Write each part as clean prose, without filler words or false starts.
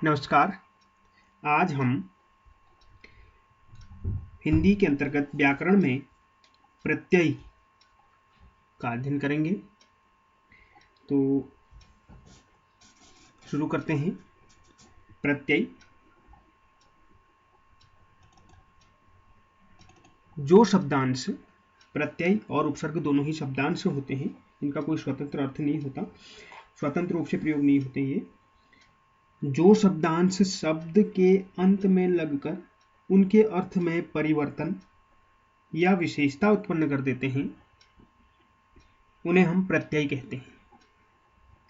नमस्कार। आज हम हिंदी के अंतर्गत व्याकरण में प्रत्यय का अध्ययन करेंगे। तो शुरू करते हैं। प्रत्यय जो शब्दांश प्रत्यय और उपसर्ग दोनों ही शब्दांश होते हैं, इनका कोई स्वतंत्र अर्थ नहीं होता, स्वतंत्र रूप से प्रयोग नहीं होते। ये जो शब्दांश शब्द के अंत में लगकर उनके अर्थ में परिवर्तन या विशेषता उत्पन्न कर देते हैं, उन्हें हम प्रत्यय कहते हैं।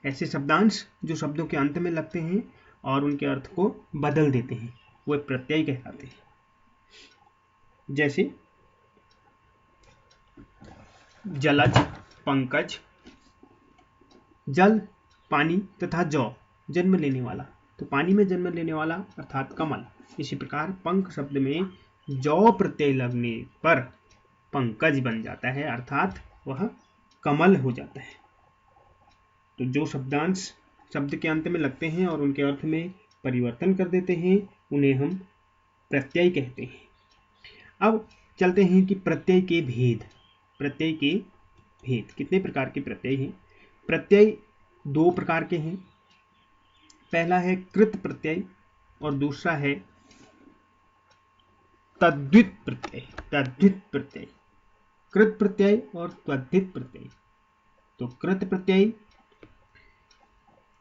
ऐसे शब्दांश जो शब्दों के अंत में लगते हैं और उनके अर्थ को बदल देते हैं, वे प्रत्यय कहलाते हैं। जैसे जलज, पंकज, जल पानी तथा जौ जन्म लेने वाला, तो पानी में जन्म लेने वाला अर्थात कमल। इसी प्रकार पंक शब्द में जौ प्रत्यय लगने पर पंकज बन जाता है, अर्थात वह कमल हो जाता है। तो जो शब्दांश शब्द के अंत में लगते हैं और उनके अर्थ में परिवर्तन कर देते हैं, उन्हें हम प्रत्यय कहते हैं। अब चलते हैं कि प्रत्यय के भेद। प्रत्यय के भेद, कितने प्रकार के प्रत्यय हैं? प्रत्यय दो प्रकार के हैं। पहला है कृत प्रत्यय और दूसरा है तद्धित प्रत्यय। तद्धित प्रत्यय, कृत प्रत्यय और तद्धित प्रत्यय। तो कृत प्रत्यय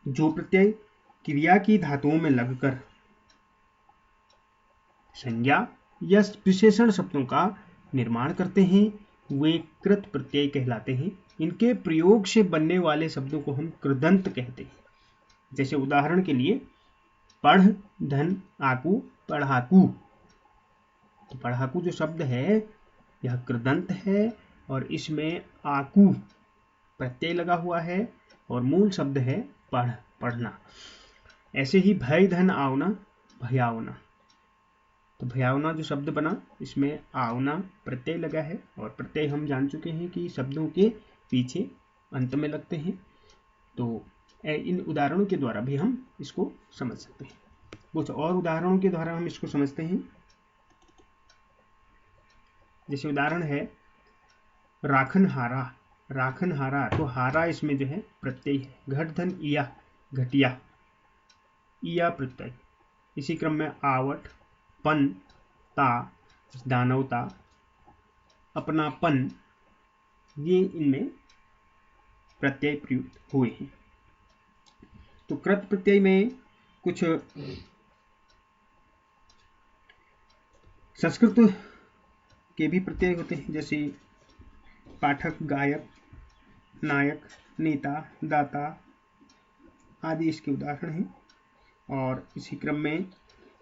जो प्रत्यय क्रिया की धातुओं में लगकर संज्ञा या विशेषण शब्दों का निर्माण करते हैं, वे कृत प्रत्यय कहलाते हैं। इनके प्रयोग से बनने वाले शब्दों को हम कृदंत कहते हैं। जैसे उदाहरण के लिए पढ़, धन, आकू, पढ़ाकू। तो पढ़ाकू जो शब्द है यह कृदंत है और इसमें आकू प्रत्यय लगा हुआ है और मूल शब्द है पढ़, पढ़ना। ऐसे ही भय, धन, आवना, भयावना। तो भयावना जो शब्द बना, इसमें आवना प्रत्यय लगा है और प्रत्यय हम जान चुके हैं कि शब्दों के पीछे अंत में लगते हैं। तो इन उदाहरणों के द्वारा भी हम इसको समझ सकते हैं। कुछ और उदाहरणों के द्वारा हम इसको समझते हैं। जैसे उदाहरण है राखन हारा। राखन हारा, तो हारा इसमें जो है प्रत्यय है। घट, धन, इया, घटिया, इया प्रत्यय। इसी क्रम में आवट, पन, ता, दानवता, अपनापन, ये इनमें प्रत्यय प्रयुक्त हुए हैं। तो कृत प्रत्यय में कुछ संस्कृत के भी प्रत्यय होते हैं, जैसे पाठक, गायक, नायक, नेता, दाता आदि इसके उदाहरण हैं। और इसी क्रम में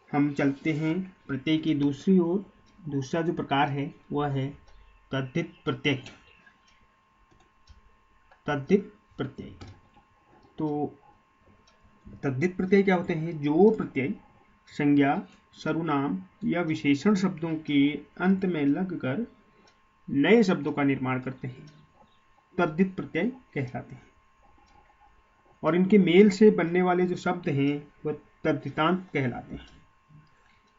हम चलते हैं प्रत्यय की दूसरी ओर। दूसरा जो प्रकार है वह है तद्धित प्रत्यय। तद्धित प्रत्यय, तो तद्धित प्रत्यय क्या होते हैं? जो प्रत्यय संज्ञा, सर्वनाम या विशेषण शब्दों के अंत में लगकर नए शब्दों का निर्माण करते हैं, तद्धित प्रत्यय कहलाते हैं। और इनके मेल से बनने वाले जो शब्द हैं वह तद्धितांत कहलाते हैं।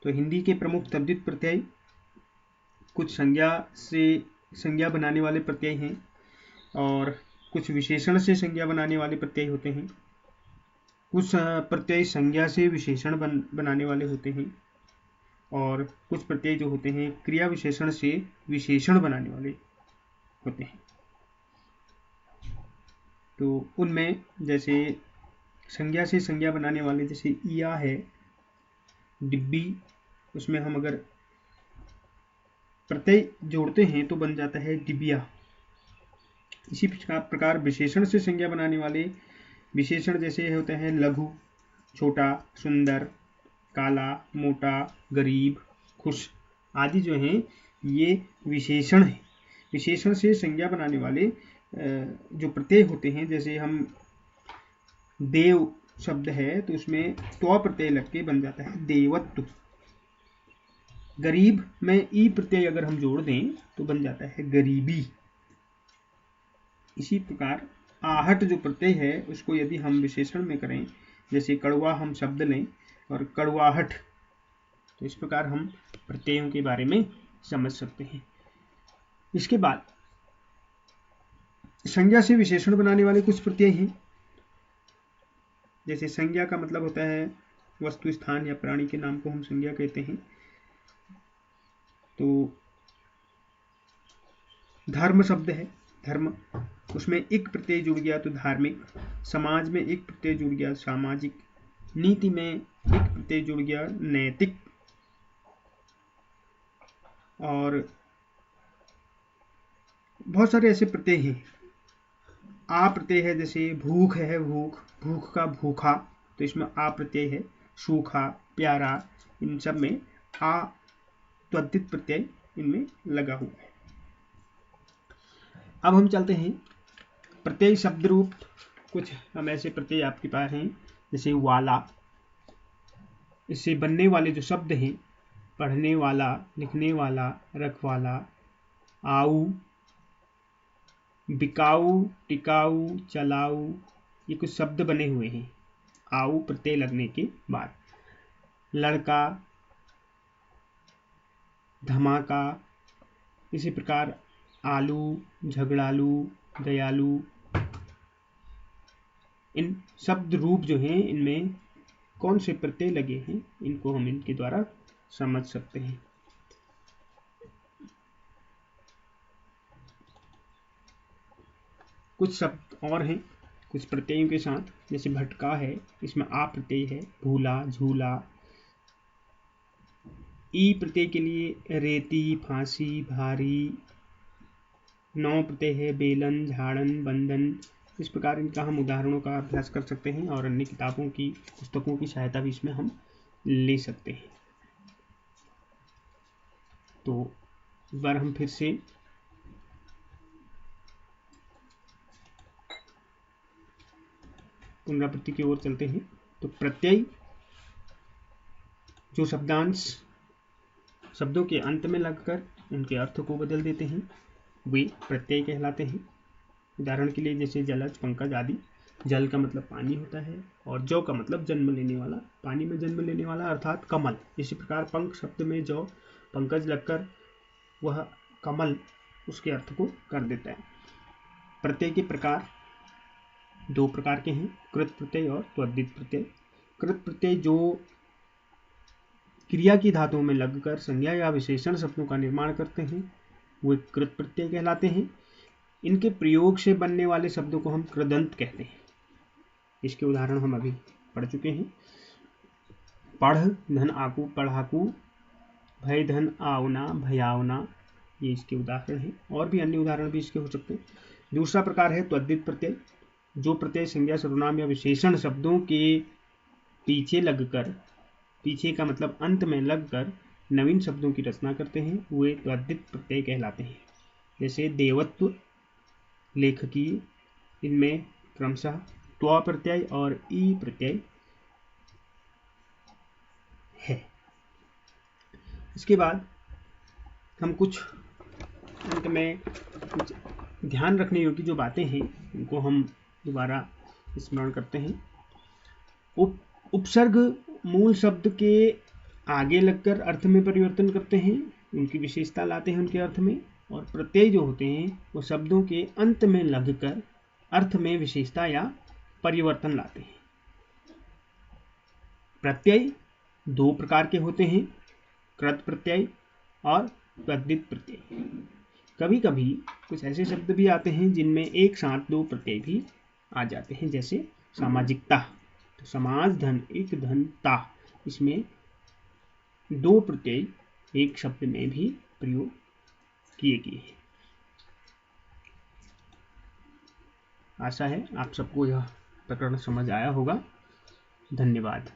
तो हिंदी के प्रमुख तद्धित प्रत्यय कुछ संज्ञा से संज्ञा बनाने वाले प्रत्यय हैं और कुछ विशेषण से संज्ञा बनाने वाले प्रत्यय होते हैं। कुछ प्रत्यय संज्ञा से विशेषण बनाने वाले होते हैं और कुछ प्रत्यय जो होते हैं क्रिया विशेषण से विशेषण बनाने वाले होते हैं। तो उनमें जैसे संज्ञा से संज्ञा बनाने वाले, जैसे इया है, डिब्बी, उसमें हम अगर प्रत्यय जोड़ते हैं तो बन जाता है डिबिया। इसी प्रकार विशेषण से संज्ञा बनाने वाले विशेषण जैसे होते हैं लघु, छोटा, सुंदर, काला, मोटा, गरीब, खुश आदि जो हैं ये विशेषण हैं। विशेषण से संज्ञा बनाने वाले जो प्रत्यय होते हैं, जैसे हम देव शब्द है तो उसमें त्व प्रत्यय लग के बन जाता है देवत्व। गरीब में ई प्रत्यय अगर हम जोड़ दें तो बन जाता है गरीबी। इसी प्रकार आहट जो प्रत्यय है उसको यदि हम विशेषण में करें, जैसे कड़वा हम शब्द लें और कड़वाहट। तो इस प्रकार हम प्रत्ययों के बारे में समझ सकते हैं। इसके बाद संज्ञा से विशेषण बनाने वाले कुछ प्रत्यय हैं। जैसे संज्ञा का मतलब होता है वस्तु, स्थान या प्राणी के नाम को हम संज्ञा कहते हैं। तो धर्म शब्द है, धर्म, उसमें एक प्रत्यय जुड़ गया तो धार्मिक, समाज में एक प्रत्यय जुड़ गया सामाजिक, नीति में एक प्रत्यय जुड़ गया नैतिक, और बहुत सारे ऐसे प्रत्यय हैं। आ प्रत्यय है, जैसे भूख है, भूख, भूख का भूखा, तो इसमें आ प्रत्यय है। सूखा, प्यारा, इन सब में आ त्वदित प्रत्यय इनमें लगा हुआ है। अब हम चलते हैं प्रत्यय शब्द रूप। कुछ हम ऐसे प्रत्यय आपके पास हैं, जैसे वाला, इससे बनने वाले जो शब्द हैं, पढ़ने वाला, लिखने वाला, रखवाला, आऊ, बिकाऊ, टिकाऊ, चलाऊ, ये कुछ शब्द बने हुए हैं आऊ प्रत्यय लगने के बाद। लड़का, धमाका, इसी प्रकार आलू, झगड़ालू, दयालु, इन शब्द रूप जो हैं इनमें कौन से प्रत्यय लगे हैं, इनको हम इनके द्वारा समझ सकते हैं। कुछ शब्द और हैं कुछ प्रत्ययों के साथ, जैसे भटका है, इसमें आ प्रत्यय है। भूला, झूला, ई प्रत्यय के लिए रेती, फांसी, भारी, नौ प्रत्यय है, बेलन, झाड़न, बंधन। इस प्रकार इनका हम उदाहरणों का अभ्यास कर सकते हैं और अन्य किताबों की, पुस्तकों की सहायता भी इसमें हम ले सकते हैं। तो एक बार हम फिर से पुनरावृत्ति की ओर चलते हैं। तो प्रत्यय जो शब्दांश शब्दों के अंत में लगकर उनके अर्थ को बदल देते हैं, वे प्रत्यय कहलाते हैं। उदाहरण के लिए जैसे जलज, पंकज आदि। जल का मतलब पानी होता है और जौ का मतलब जन्म लेने वाला, पानी में जन्म लेने वाला अर्थात कमल। इसी प्रकार पंख शब्द में जौ, पंकज लगकर वह कमल उसके अर्थ को कर देता है। प्रत्यय के प्रकार दो प्रकार के हैं, कृत प्रत्यय और त्वदित प्रत्यय। कृत प्रत्यय जो क्रिया की धातुओं में लगकर संज्ञा या विशेषण शब्दों का निर्माण करते हैं, वे कृत प्रत्यय कहलाते हैं। इनके प्रयोग से बनने वाले शब्दों को हम कृदंत कहते हैं। इसके उदाहरण हम अभी पढ़ चुके हैं। पढ़ धन आकू, पढ़ाकू, भय धन आवना, भयावना, ये इसके उदाहरण हैं। और भी अन्य उदाहरण भी इसके हो सकते हैं। दूसरा प्रकार है त्वदित प्रत्यय, जो प्रत्यय संज्ञा, सर्वनाम या विशेषण शब्दों के पीछे लगकर, पीछे का मतलब अंत में लगकर नवीन शब्दों की रचना करते हैं, वे त्वदित प्रत्यय कहलाते हैं। जैसे देवत्व, लेखकी, इनमें क्रमशः त्व प्रत्यय और ई प्रत्यय है। इसके बाद हम कुछ अंत में कुछ ध्यान रखने योग्य जो बातें हैं उनको हम दोबारा स्मरण करते हैं। उपसर्ग मूल शब्द के आगे लगकर अर्थ में परिवर्तन करते हैं, उनकी विशेषता लाते हैं उनके अर्थ में। और प्रत्यय जो होते हैं वो शब्दों के अंत में लगकर अर्थ में विशेषता या परिवर्तन लाते हैं। प्रत्यय दो प्रकार के होते हैं, कृत प्रत्यय और त्वदित प्रत्यय। कभी कभी कुछ ऐसे शब्द भी आते हैं जिनमें एक साथ दो प्रत्यय भी आ जाते हैं, जैसे सामाजिकता। तो समाज धन, एक धन, ता, इसमें दो प्रत्यय एक शब्द में भी प्रयोग किए गए हैं। आशा है आप सबको यह प्रकरण समझ आया होगा। धन्यवाद।